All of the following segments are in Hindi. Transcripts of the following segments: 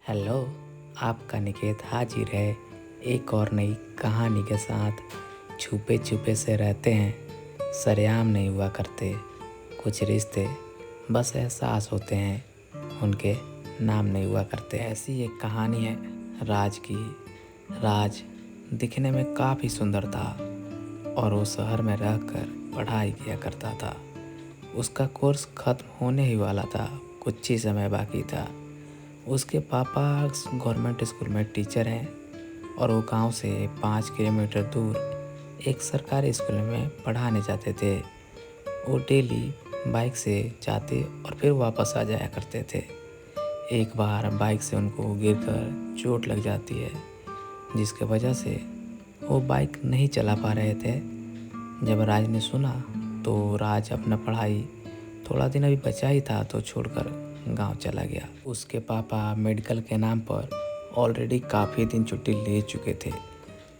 हेलो, आपका निकेत हाजिर है एक और नई कहानी के साथ। छुपे छुपे से रहते हैं, सरेआम नहीं हुआ करते। कुछ रिश्ते बस एहसास होते हैं, उनके नाम नहीं हुआ करते। ऐसी एक कहानी है राज की। राज दिखने में काफ़ी सुंदर था और वो शहर में रहकर पढ़ाई किया करता था। उसका कोर्स ख़त्म होने ही वाला था, कुछ ही समय बाकी था। उसके पापा गवर्नमेंट स्कूल में टीचर हैं और वो गांव से 5 किलोमीटर दूर एक सरकारी स्कूल में पढ़ाने जाते थे। वो डेली बाइक से जाते और फिर वापस आ जाया करते थे। एक बार बाइक से उनको गिरकर चोट लग जाती है, जिसके वजह से वो बाइक नहीं चला पा रहे थे। जब राज ने सुना तो राज अपना पढ़ाई थोड़ा दिन अभी बचा ही था तो छोड़कर गांव चला गया। उसके पापा मेडिकल के नाम पर ऑलरेडी काफ़ी दिन छुट्टी ले चुके थे,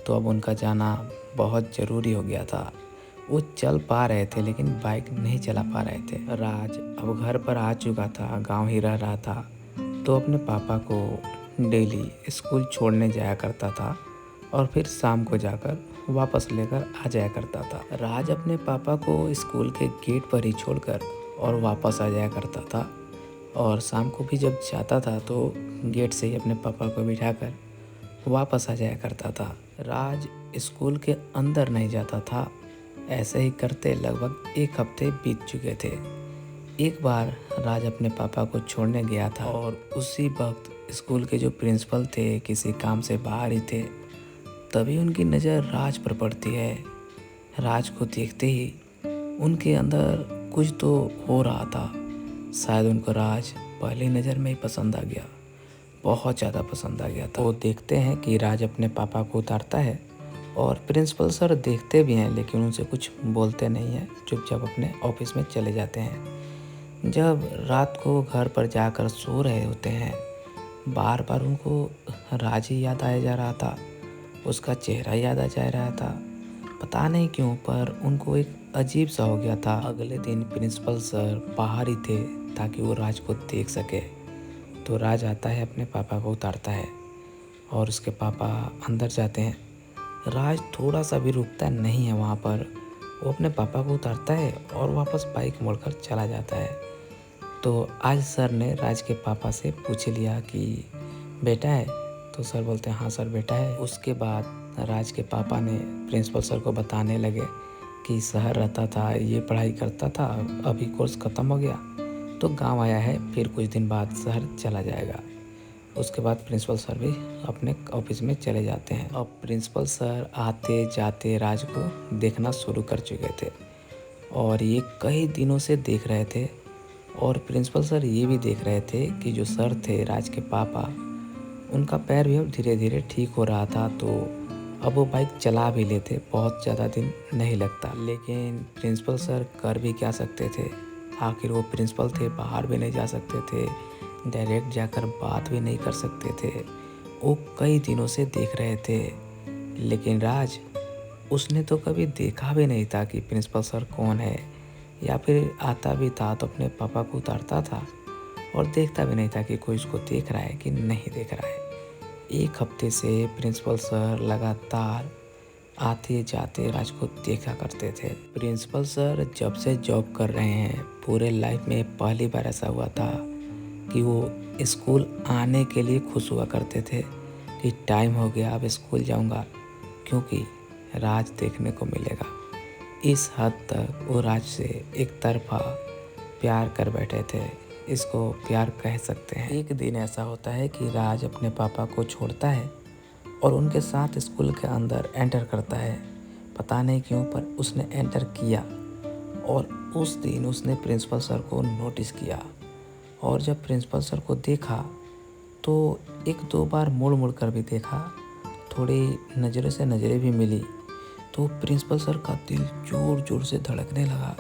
तो अब उनका जाना बहुत ज़रूरी हो गया था। वो चल पा रहे थे लेकिन बाइक नहीं चला पा रहे थे। राज अब घर पर आ चुका था, गांव ही रह रहा था, तो अपने पापा को डेली स्कूल छोड़ने जाया करता था और फिर शाम को जाकर वापस लेकर आ जाया करता था। राज अपने पापा को स्कूल के गेट पर ही छोड़कर और वापस आ जाया करता था और शाम को भी जब जाता था तो गेट से ही अपने पापा को बिठाकर वापस आ जाया करता था। राज स्कूल के अंदर नहीं जाता था। ऐसे ही करते लगभग एक हफ्ते बीत चुके थे। एक बार राज अपने पापा को छोड़ने गया था और उसी वक्त स्कूल के जो प्रिंसिपल थे किसी काम से बाहर ही थे। तभी उनकी नज़र राज पर पड़ती है। राज को देखते ही उनके अंदर कुछ तो हो रहा था। शायद उनको राज पहली नज़र में ही पसंद आ गया, बहुत ज़्यादा पसंद आ गया था। वो देखते हैं कि राज अपने पापा को उतारता है और प्रिंसिपल सर देखते भी हैं लेकिन उनसे कुछ बोलते नहीं हैं, चुपचाप अपने ऑफिस में चले जाते हैं। जब रात को घर पर जाकर सो रहे होते हैं, बार बार उनको राज ही याद आया जा रहा था, उसका चेहरा याद आ जा रहा था। पता नहीं क्यों पर उनको एक अजीब सा हो गया था। अगले दिन प्रिंसिपल सर बाहर ही थे ताकि वो राज को देख सके। तो राज आता है, अपने पापा को उतारता है और उसके पापा अंदर जाते हैं। राज थोड़ा सा भी रुकता नहीं है वहाँ पर। वो अपने पापा को उतारता है और वापस बाइक मोड़कर चला जाता है। तो आज सर ने राज के पापा से पूछ लिया कि बेटा है, तो सर बोलते हैं हाँ सर बेटा है। उसके बाद राज के पापा ने प्रिंसिपल सर को बताने लगे कि शहर रहता था, ये पढ़ाई करता था, अभी कोर्स ख़त्म हो गया तो गांव आया है, फिर कुछ दिन बाद शहर चला जाएगा। उसके बाद प्रिंसिपल सर भी अपने ऑफिस में चले जाते हैं। अब प्रिंसिपल सर आते जाते राज को देखना शुरू कर चुके थे और ये कई दिनों से देख रहे थे। और प्रिंसिपल सर ये भी देख रहे थे कि जो सर थे राज के पापा, उनका पैर भी अब धीरे धीरे ठीक हो रहा था, तो अब वो बाइक चला भी लेते, बहुत ज़्यादा दिन नहीं लगता। लेकिन प्रिंसिपल सर कर भी क्या सकते थे, आखिर वो प्रिंसिपल थे, बाहर भी नहीं जा सकते थे, डायरेक्ट जाकर बात भी नहीं कर सकते थे। वो कई दिनों से देख रहे थे लेकिन राज, उसने तो कभी देखा भी नहीं था कि प्रिंसिपल सर कौन है, या फिर आता भी था तो अपने पापा को उतारता था और देखता भी नहीं था कि कोई उसको देख रहा है कि नहीं देख रहा है। एक हफ्ते से प्रिंसिपल सर लगातार आते जाते राज को देखा करते थे। प्रिंसिपल सर जब से जॉब कर रहे हैं, पूरे लाइफ में पहली बार ऐसा हुआ था कि वो स्कूल आने के लिए खुश हुआ करते थे कि टाइम हो गया, अब स्कूल जाऊंगा क्योंकि राज देखने को मिलेगा। इस हद तक वो राज से एक तरफा प्यार कर बैठे थे, इसको प्यार कह सकते हैं। एक दिन ऐसा होता है कि राज अपने पापा को छोड़ता है और उनके साथ स्कूल के अंदर एंटर करता है। पता नहीं क्यों पर उसने एंटर किया और उस दिन उसने प्रिंसिपल सर को नोटिस किया। और जब प्रिंसिपल सर को देखा तो एक दो बार मुड़ मुड़ कर भी देखा, थोड़ी नज़रों से नज़रें भी मिली, तो प्रिंसिपल सर का दिल ज़ोर ज़ोर से धड़कने लगा।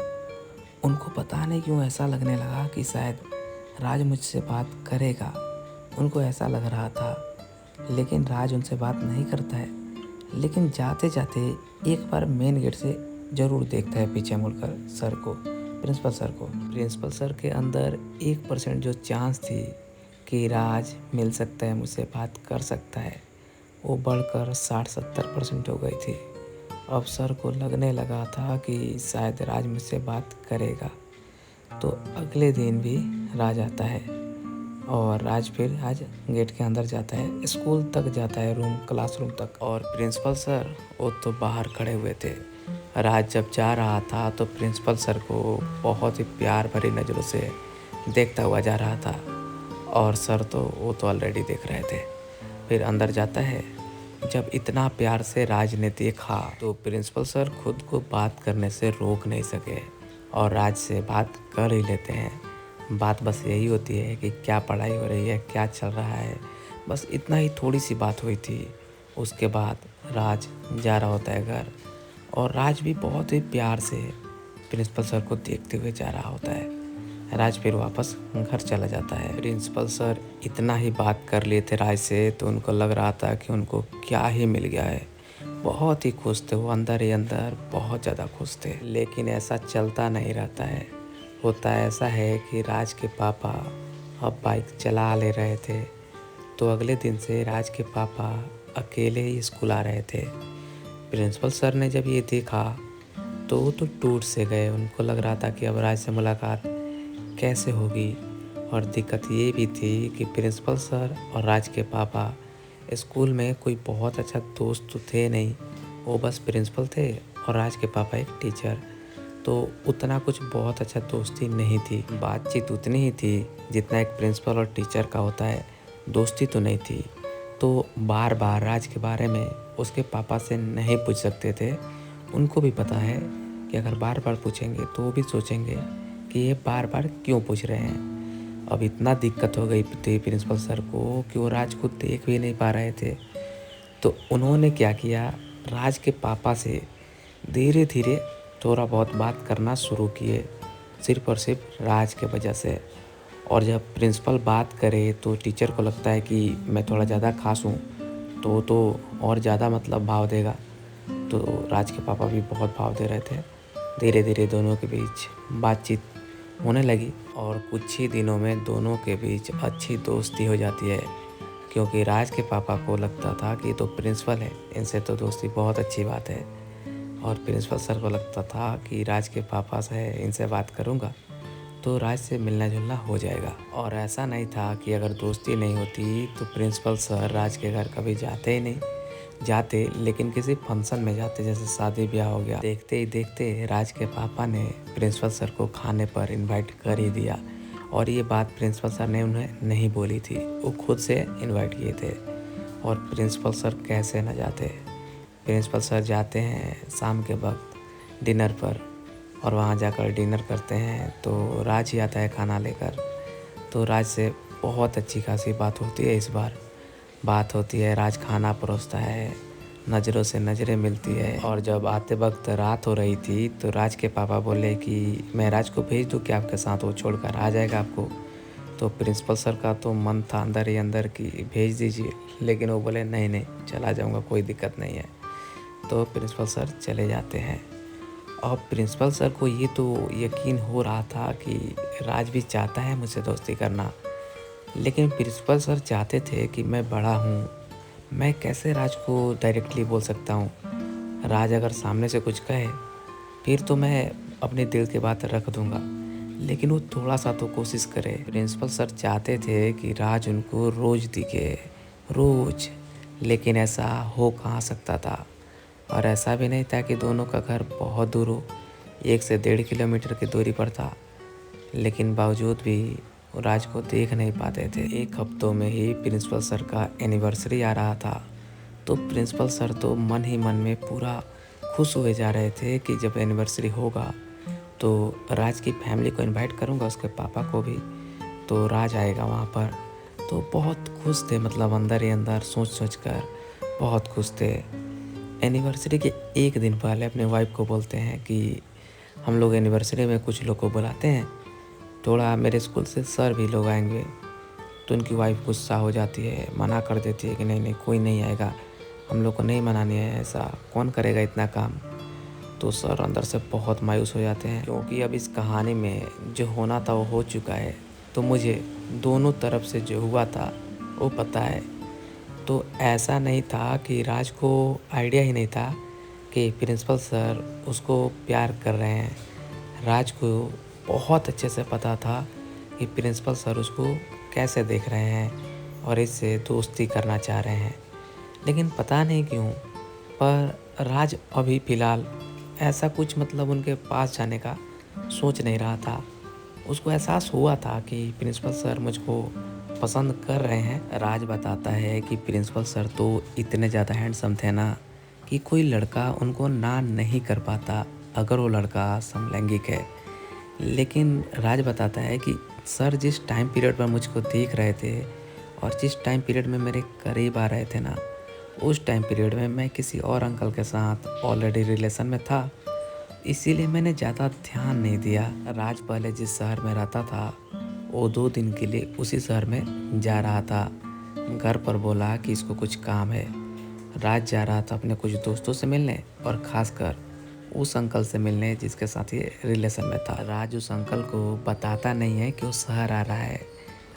उनको पता नहीं क्यों ऐसा लगने लगा कि शायद राज मुझसे बात करेगा, उनको ऐसा लग रहा था। लेकिन राज उनसे बात नहीं करता है, लेकिन जाते जाते एक बार मेन गेट से ज़रूर देखता है पीछे मुड़कर सर को, प्रिंसिपल सर को। प्रिंसिपल सर के अंदर 1% जो चांस थी कि राज मिल सकता है, मुझसे बात कर सकता है, वो बढ़कर 60-70% हो गई थी। अब सर को लगने लगा था कि शायद राज मुझसे बात करेगा। तो अगले दिन भी राज आता है और राज फिर आज गेट के अंदर जाता है, स्कूल तक जाता है, क्लासरूम तक। और प्रिंसिपल सर वो तो बाहर खड़े हुए थे। राज जब जा रहा था तो प्रिंसिपल सर को बहुत ही प्यार भरी नज़रों से देखता हुआ जा रहा था और सर तो वो तो ऑलरेडी देख रहे थे। फिर अंदर जाता है। जब इतना प्यार से राज ने देखा तो प्रिंसिपल सर खुद को बात करने से रोक नहीं सके और राज से बात कर ही लेते हैं। बात बस यही होती है कि क्या पढ़ाई हो रही है, क्या चल रहा है, बस इतना ही थोड़ी सी बात हुई थी। उसके बाद राज जा रहा होता है घर और राज भी बहुत ही प्यार से प्रिंसिपल सर को देखते हुए जा रहा होता है। राज फिर वापस घर चला जाता है। प्रिंसिपल सर इतना ही बात कर लिए थे राज से तो उनको लग रहा था कि उनको क्या ही मिल गया है। बहुत ही खुश थे वो, अंदर ही अंदर बहुत ज़्यादा खुश थे। लेकिन ऐसा चलता नहीं रहता है। होता ऐसा है कि राज के पापा अब बाइक चला ले रहे थे तो अगले दिन से राज के पापा अकेले ही स्कूल आ रहे थे। प्रिंसिपल सर ने जब ये देखा तो वो तो टूट से गए। उनको लग रहा था कि अब राज से मुलाकात कैसे होगी। और दिक्कत ये भी थी कि प्रिंसिपल सर और राज के पापा स्कूल में कोई बहुत अच्छा दोस्त तो थे नहीं। वो बस प्रिंसिपल थे और राज के पापा एक टीचर। तो उतना कुछ बहुत अच्छा दोस्ती नहीं थी। बातचीत उतनी ही थी जितना एक प्रिंसिपल और टीचर का होता है, दोस्ती तो नहीं थी। तो बार बार राज के बारे में उसके पापा से नहीं पूछ सकते थे। उनको भी पता है कि अगर बार बार पूछेंगे तो वो भी सोचेंगे कि ये बार बार क्यों पूछ रहे हैं। अब इतना दिक्कत हो गई थी प्रिंसिपल सर को कि वो राज को देख भी नहीं पा रहे थे। तो उन्होंने क्या किया, राज के पापा से धीरे धीरे थोड़ा बहुत बात करना शुरू किए, सिर्फ और सिर्फ राज के वजह से। और जब प्रिंसिपल बात करे तो टीचर को लगता है कि मैं थोड़ा ज़्यादा खास हूँ तो और ज़्यादा मतलब भाव देगा। तो राज के पापा भी बहुत भाव दे रहे थे। धीरे धीरे दोनों के बीच बातचीत होने लगी और कुछ ही दिनों में दोनों के बीच अच्छी दोस्ती हो जाती है। क्योंकि राज के पापा को लगता था कि तो प्रिंसिपल है, इनसे तो दोस्ती बहुत अच्छी बात है। और प्रिंसिपल सर को लगता था कि राज के पापा से इनसे बात करूँगा तो राज से मिलना जुलना हो जाएगा। और ऐसा नहीं था कि अगर दोस्ती नहीं होती तो प्रिंसिपल सर राज के घर कभी जाते ही नहीं। जाते लेकिन किसी फंक्शन में जाते, जैसे शादी ब्याह हो गया। देखते ही देखते राज के पापा ने प्रिंसिपल सर को खाने पर इनवाइट कर ही दिया। और ये बात प्रिंसिपल सर ने उन्हें नहीं बोली थी, वो खुद से इनवाइट किए थे। और प्रिंसिपल सर कैसे न जाते। प्रिंसिपल सर जाते हैं शाम के वक्त डिनर पर और वहाँ जाकर डिनर करते हैं तो राज ही आता है खाना लेकर। तो राज से बहुत अच्छी खासी बात होती है। इस बार बात होती है, राज खाना परोसता है, नज़रों से नज़रें मिलती है। और जब आते वक्त रात हो रही थी तो राज के पापा बोले कि मैं राज को भेज दूँ क्या आपके साथ, वो छोड़कर आ जाएगा आपको। तो प्रिंसिपल सर का तो मन था अंदर ही अंदर कि भेज दीजिए, लेकिन वो बोले नहीं नहीं चला जाऊँगा, कोई दिक्कत नहीं है। तो प्रिंसिपल सर चले जाते हैं। और प्रिंसिपल सर को ये तो यकीन हो रहा था कि राज भी चाहता है मुझसे दोस्ती करना। लेकिन प्रिंसिपल सर चाहते थे कि मैं बड़ा हूँ, मैं कैसे राज को डायरेक्टली बोल सकता हूँ। राज अगर सामने से कुछ कहे फिर तो मैं अपने दिल की बात रख दूँगा, लेकिन वो थोड़ा सा तो कोशिश करे। प्रिंसिपल सर चाहते थे कि राज उनको रोज़ दिखे, रोज़। लेकिन ऐसा हो कहाँ सकता था। और ऐसा भी नहीं था कि दोनों का घर बहुत दूर हो, 1 से 1.5 किलोमीटर की दूरी पर था। लेकिन बावजूद भी राज को देख नहीं पाते थे। 1 हफ्तों में ही प्रिंसिपल सर का एनिवर्सरी आ रहा था। तो प्रिंसिपल सर तो मन ही मन में पूरा खुश हुए जा रहे थे कि जब एनिवर्सरी होगा तो राज की फैमिली को इनवाइट करूँगा, उसके पापा को भी, तो राज आएगा वहाँ पर। तो बहुत खुश थे, मतलब अंदर ही अंदर सोच कर बहुत खुश थे। एनिवर्सरी के 1 दिन पहले अपने वाइफ को बोलते हैं कि हम लोग एनिवर्सरी में कुछ लोग को बुलाते हैं, थोड़ा मेरे स्कूल से सर भी लोग आएंगे। तो उनकी वाइफ गुस्सा हो जाती है, मना कर देती है कि नहीं नहीं कोई नहीं आएगा, हम लोग को नहीं मनानी है, ऐसा कौन करेगा इतना काम। तो सर अंदर से बहुत मायूस हो जाते हैं, क्योंकि अब इस कहानी में जो होना था वो हो चुका है। तो मुझे दोनों तरफ से जो हुआ था वो पता है। तो ऐसा नहीं था कि राज को आइडिया ही नहीं था कि प्रिंसिपल सर उसको प्यार कर रहे हैं। राज को बहुत अच्छे से पता था कि प्रिंसिपल सर उसको कैसे देख रहे हैं और इससे दोस्ती करना चाह रहे हैं। लेकिन पता नहीं क्यों पर राज अभी फ़िलहाल ऐसा कुछ उनके पास जाने का सोच नहीं रहा था। उसको एहसास हुआ था कि प्रिंसिपल सर मुझको पसंद कर रहे हैं। राज बताता है कि प्रिंसिपल सर तो इतने ज़्यादा हैंडसम थे ना कि कोई लड़का उनको ना नहीं कर पाता अगर वो लड़का समलैंगिक है। लेकिन राज बताता है कि सर जिस टाइम पीरियड पर मुझको देख रहे थे और जिस टाइम पीरियड में मेरे करीब आ रहे थे ना, उस टाइम पीरियड में मैं किसी और अंकल के साथ ऑलरेडी रिलेशन में था, इसीलिए मैंने ज़्यादा ध्यान नहीं दिया। राज पहले जिस शहर में रहता था वो 2 दिन के लिए उसी शहर में जा रहा था। घर पर बोला कि इसको कुछ काम है। राज जा रहा था अपने कुछ दोस्तों से मिलने और ख़ासकर उस अंकल से मिलने जिसके साथ ये रिलेशन में था। राज उस अंकल को बताता नहीं है कि वो शहर आ रहा है।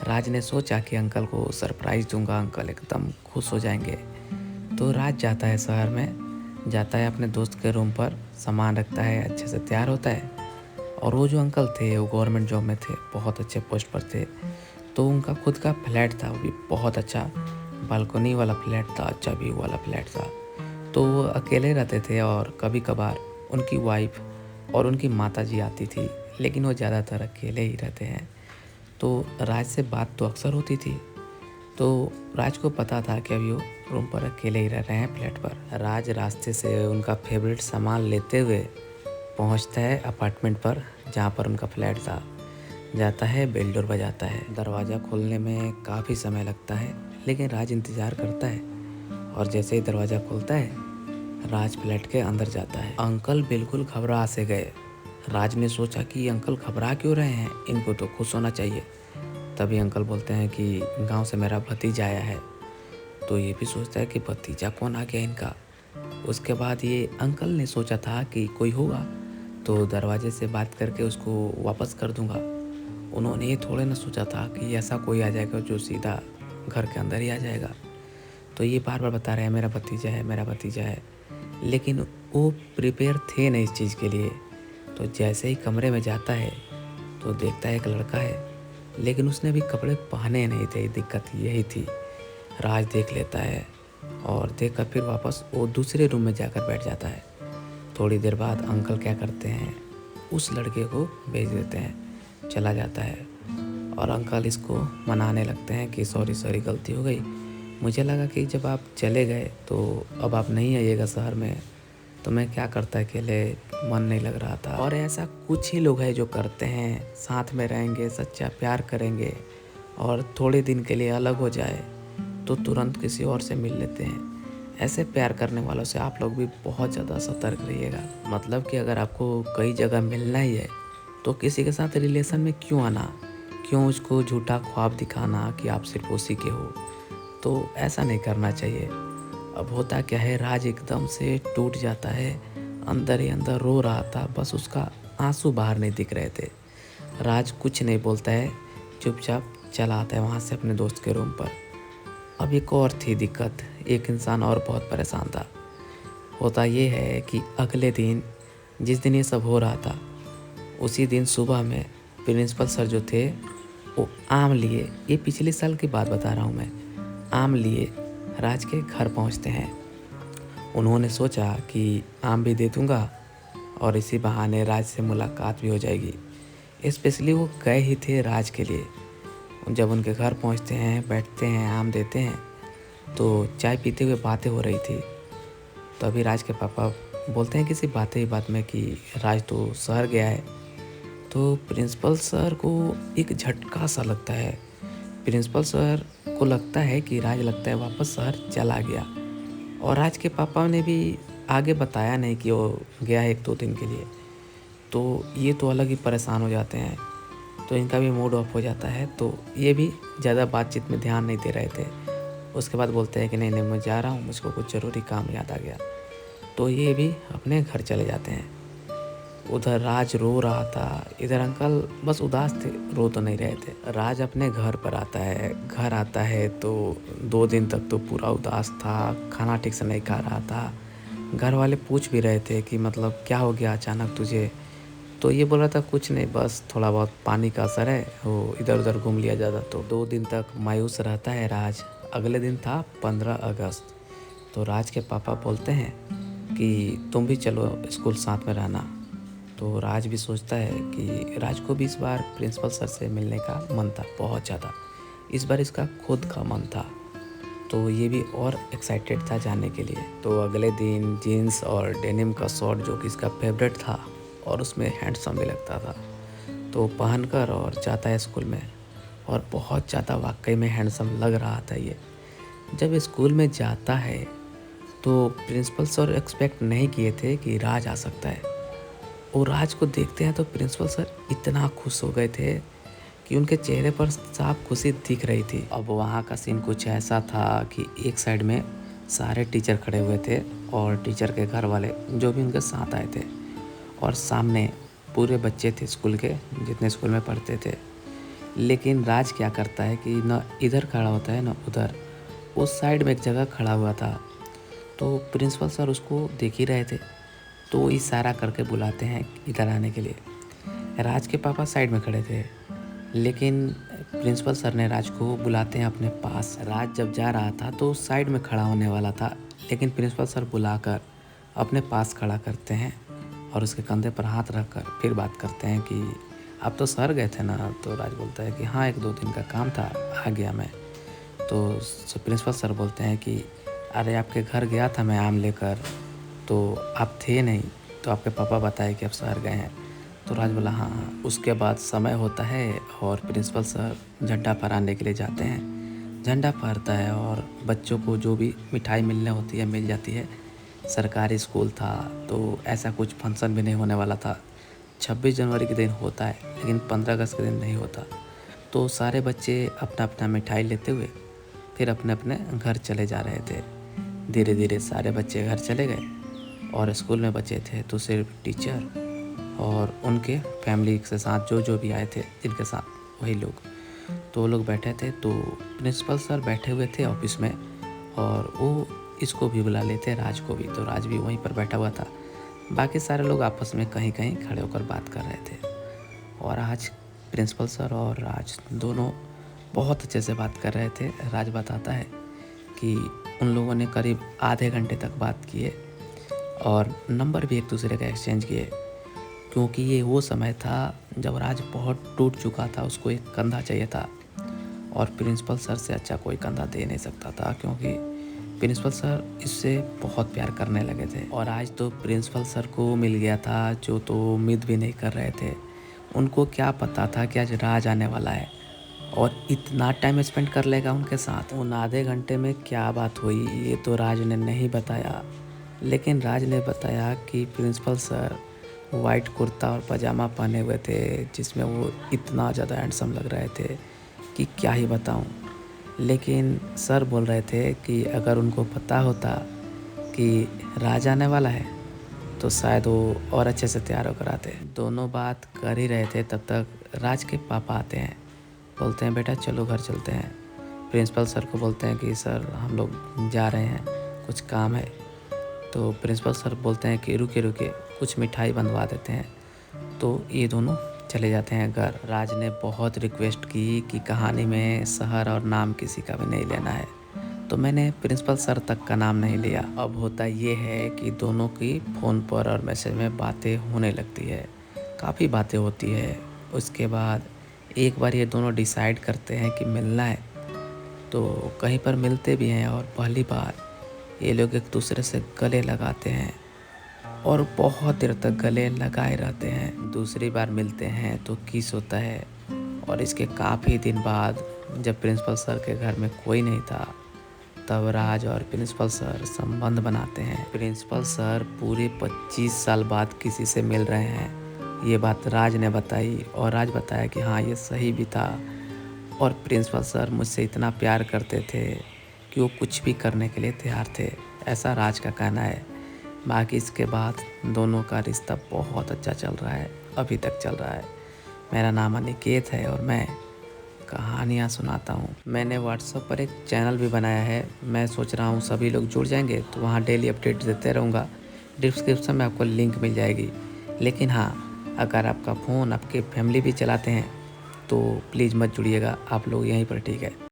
राज ने सोचा कि अंकल को सरप्राइज़ दूंगा, अंकल एकदम खुश हो जाएंगे। तो राज जाता है शहर में, जाता है अपने दोस्त के रूम पर, सामान रखता है, अच्छे से तैयार होता है। और वो जो अंकल थे वो गवर्नमेंट जॉब में थे, बहुत अच्छे पोस्ट पर थे। तो उनका खुद का फ्लैट था, वो भी बहुत अच्छा बालकनी वाला फ्लैट था, अच्छा व्यू वाला फ्लैट था। तो वो अकेले रहते थे और कभी कभार उनकी वाइफ और उनकी माताजी आती थी, लेकिन वो ज़्यादातर अकेले ही रहते हैं। तो राज से बात तो अक्सर होती थी। तो राज को पता था कि अभी वो रूम पर अकेले ही रह रहे हैं फ्लैट पर। राज रास्ते से उनका फेवरेट सामान लेते हुए पहुंचता है अपार्टमेंट पर जहां पर उनका फ्लैट था। जाता है, बेल डोर बजाता है। दरवाज़ा खोलने में काफ़ी समय लगता है, लेकिन राज इंतज़ार करता है। और जैसे ही दरवाज़ा खुलता है राज फ्लैट के अंदर जाता है। अंकल बिल्कुल घबरा से गए। राज ने सोचा कि अंकल घबरा क्यों रहे हैं, इनको तो खुश होना चाहिए। तभी अंकल बोलते हैं कि गांव से मेरा भतीजा आया है। तो ये भी सोचता है कि भतीजा कौन आ गया इनका। उसके बाद ये अंकल ने सोचा था कि कोई होगा तो दरवाजे से बात करके उसको वापस कर दूंगा। उन्होंने ये थोड़े ना सोचा था कि ऐसा कोई आ जाएगा जो सीधा घर के अंदर ही आ जाएगा। तो ये बार बार बता रहे हैं मेरा भतीजा है, मेरा भतीजा है, लेकिन वो प्रिपेयर थे नहीं इस चीज़ के लिए। तो जैसे ही कमरे में जाता है तो देखता है एक लड़का है, लेकिन उसने अभी कपड़े पहने नहीं थे, दिक्कत यही थी। राज देख लेता है और देख कर फिर वापस वो दूसरे रूम में जाकर बैठ जाता है। थोड़ी देर बाद अंकल क्या करते हैं, उस लड़के को भेज देते हैं, चला जाता है। और अंकल इसको मनाने लगते हैं कि सॉरी सॉरी गलती हो गई, मुझे लगा कि जब आप चले गए तो अब आप नहीं आइएगा शहर में, तो मैं क्या करता अकेले, मन नहीं लग रहा था। और ऐसा कुछ ही लोग हैं जो करते हैं, साथ में रहेंगे, सच्चा प्यार करेंगे और थोड़े दिन के लिए अलग हो जाए तो तुरंत किसी और से मिल लेते हैं। ऐसे प्यार करने वालों से आप लोग भी बहुत ज़्यादा सतर्क रहिएगा। मतलब कि अगर आपको कई जगह मिलना ही है तो किसी के साथ रिलेशन में क्यों आना, क्यों उसको झूठा ख्वाब दिखाना कि आप सिर्फ उसी के हो। तो ऐसा नहीं करना चाहिए। अब होता क्या है, राज एकदम से टूट जाता है, अंदर ही अंदर रो रहा था, बस उसका आंसू बाहर नहीं दिख रहे थे। राज कुछ नहीं बोलता है, चुपचाप चला आता है वहाँ से अपने दोस्त के रूम पर। अब एक और थी दिक्कत, एक इंसान और बहुत परेशान था। होता ये है कि अगले दिन जिस दिन ये सब हो रहा था उसी दिन सुबह में प्रिंसिपल सर जो थे वो आम लिए, ये पिछले साल की बात बता रहा हूँ मैं, आम लिए राज के घर पहुँचते हैं। उन्होंने सोचा कि आम भी दे दूँगा और इसी बहाने राज से मुलाकात भी हो जाएगी। स्पेशली वो गए ही थे राज के लिए। जब उनके घर पहुंचते हैं, बैठते हैं, आम देते हैं, तो चाय पीते हुए बातें हो रही थी। तभी राज के पापा बोलते हैं किसी बातें ही बात में कि राज तो शहर गया है। तो प्रिंसिपल सर को एक झटका सा लगता है। प्रिंसिपल सर को लगता है कि राज लगता है वापस शहर चला गया। और राज के पापा ने भी आगे बताया नहीं कि वो गया है 1-2 दिन के लिए। तो ये तो अलग ही परेशान हो जाते हैं, तो इनका भी मूड ऑफ हो जाता है। तो ये भी ज़्यादा बातचीत में ध्यान नहीं दे रहे थे। उसके बाद बोलते हैं कि नहीं नहीं मैं जा रहा हूँ, मुझको कुछ ज़रूरी काम याद आ गया। तो ये भी अपने घर चले जाते हैं। उधर राज रो रहा था, इधर अंकल बस उदास थे, रो तो नहीं रहे थे। राज अपने घर पर आता है, घर आता है तो 2 दिन तक तो पूरा उदास था, खाना ठीक से नहीं खा रहा था। घर वाले पूछ भी रहे थे कि मतलब क्या हो गया अचानक तुझे? तो ये बोल रहा था कुछ नहीं, बस थोड़ा बहुत पानी का असर है, वो इधर उधर घूम लिया ज़्यादा। तो 2 दिन तक मायूस रहता है राज। अगले दिन था 15 अगस्त। तो राज के पापा बोलते हैं कि तुम भी चलो स्कूल साथ में रहना। तो राज भी सोचता है कि राज को भी इस बार प्रिंसिपल सर से मिलने का मन था बहुत ज़्यादा। इस बार इसका खुद का मन था, तो ये भी और एक्साइटेड था जाने के लिए। तो अगले दिन जीन्स और डेनिम का शॉर्ट जो कि इसका फेवरेट था और उसमें हैंडसम भी लगता था, तो पहनकर और जाता है स्कूल में। और बहुत ज़्यादा वाकई में हैंडसम लग रहा था ये। जब स्कूल में जाता है तो प्रिंसिपल सर एक्सपेक्ट नहीं किए थे कि राज आ सकता है। और राज को देखते हैं तो प्रिंसिपल सर इतना खुश हो गए थे कि उनके चेहरे पर साफ खुशी दिख रही थी। अब वहाँ का सीन कुछ ऐसा था कि एक साइड में सारे टीचर खड़े हुए थे और टीचर के घर वाले जो भी उनके साथ आए थे, और सामने पूरे बच्चे थे स्कूल के जितने स्कूल में पढ़ते थे। लेकिन राज क्या करता है कि न इधर खड़ा होता है न उधर, उस साइड में एक जगह खड़ा हुआ था। तो प्रिंसिपल सर उसको देख ही रहे थे, तो इशारा करके बुलाते हैं इधर आने के लिए। राज के पापा साइड में खड़े थे, लेकिन प्रिंसिपल सर ने राज को बुलाते हैं अपने पास। राज जब जा रहा था तो साइड में खड़ा होने वाला था, लेकिन प्रिंसिपल सर बुलाकर अपने पास खड़ा करते हैं और उसके कंधे पर हाथ रखकर फिर बात करते हैं कि आप तो सर गए थे ना? तो राज बोलता है कि हाँ, 1-2 दिन का काम था, आ गया मैं। तो प्रिंसिपल सर बोलते हैं कि अरे आपके घर गया था मैं आम लेकर, तो आप थे नहीं, तो आपके पापा बताए कि आप शहर गए हैं। तो राज बोला हाँ हाँ। उसके बाद समय होता है और प्रिंसिपल सर झंडा फहराने के लिए जाते हैं। झंडा फहरता है और बच्चों को जो भी मिठाई मिलने होती है मिल जाती है। सरकारी स्कूल था तो ऐसा कुछ फंक्शन भी नहीं होने वाला था। 26 जनवरी के दिन होता है, लेकिन 15 अगस्त के दिन नहीं होता। तो सारे बच्चे अपना अपना मिठाई लेते हुए फिर अपने अपने घर चले जा रहे थे। धीरे धीरे सारे बच्चे घर चले गए और स्कूल में बचे थे तो सिर्फ टीचर और उनके फैमिली के साथ जो भी आए थे जिनके साथ वही लोग। तो वो लोग बैठे थे, तो प्रिंसिपल सर बैठे हुए थे ऑफिस में और वो इसको भी बुला लेते राज को भी। तो राज भी वहीं पर बैठा हुआ था। बाकी सारे लोग आपस में कहीं कहीं खड़े होकर बात कर रहे थे। और आज प्रिंसिपल सर और राज दोनों बहुत अच्छे से बात कर रहे थे। राज बताता है कि उन लोगों ने करीब आधे घंटे तक बात किए और नंबर भी एक दूसरे का एक्सचेंज किए, क्योंकि ये वो समय था जब राज बहुत टूट चुका था, उसको एक कंधा चाहिए था और प्रिंसिपल सर से अच्छा कोई कंधा दे नहीं सकता था, क्योंकि प्रिंसिपल सर इससे बहुत प्यार करने लगे थे। और आज तो प्रिंसिपल सर को मिल गया था जो तो उम्मीद भी नहीं कर रहे थे। उनको क्या पता था कि आज राज आने वाला है और इतना टाइम स्पेंड कर लेगा उनके साथ। उन आधे घंटे में क्या बात हुई ये तो राज ने नहीं बताया, लेकिन राज ने बताया कि प्रिंसिपल सर वाइट कुर्ता और पजामा पहने हुए थे, जिसमें वो इतना ज़्यादा हैंडसम लग रहे थे कि क्या ही बताऊं। लेकिन सर बोल रहे थे कि अगर उनको पता होता कि राज आने वाला है तो शायद वो और अच्छे से तैयार होकर आते। दोनों बात कर ही रहे थे, तब तक राज के पापा आते हैं। बोलते हैं बेटा चलो घर चलते हैं। प्रिंसिपल सर को बोलते हैं कि सर हम लोग जा रहे हैं, कुछ काम है। तो प्रिंसिपल सर बोलते हैं कि रुके रुके कुछ मिठाई बनवा देते हैं। तो ये दोनों चले जाते हैं घर। राज ने बहुत रिक्वेस्ट की कि कहानी में शहर और नाम किसी का भी नहीं लेना है, तो मैंने प्रिंसिपल सर तक का नाम नहीं लिया। अब होता ये है कि दोनों की फ़ोन पर और मैसेज में बातें होने लगती है, काफ़ी बातें होती है। उसके बाद एक बार ये दोनों डिसाइड करते हैं कि मिलना है, तो कहीं पर मिलते भी हैं और पहली बार ये लोग एक दूसरे से गले लगाते हैं और बहुत देर तक गले लगाए रहते हैं। दूसरी बार मिलते हैं तो किस होता है। और इसके काफ़ी दिन बाद जब प्रिंसिपल सर के घर में कोई नहीं था, तब राज और प्रिंसिपल सर संबंध बनाते हैं। प्रिंसिपल सर पूरे 25 साल बाद किसी से मिल रहे हैं, ये बात राज ने बताई और राज बताया कि हाँ ये सही भी था। और प्रिंसिपल सर मुझसे इतना प्यार करते थे कि वो कुछ भी करने के लिए तैयार थे, ऐसा राज का कहना है। बाकी इसके बाद दोनों का रिश्ता बहुत अच्छा चल रहा है, अभी तक चल रहा है। मेरा नाम अनिकेत है और मैं कहानियाँ सुनाता हूँ। मैंने व्हाट्सएप पर एक चैनल भी बनाया है। मैं सोच रहा हूँ सभी लोग जुड़ जाएंगे तो वहाँ डेली अपडेट देते रहूँगा। डिस्क्रिप्शन में आपको लिंक मिल जाएगी। लेकिन हाँ, अगर आपका फ़ोन आपके फैमिली भी चलाते हैं तो प्लीज़ मत जुड़िएगा आप लोग यहीं पर, ठीक है।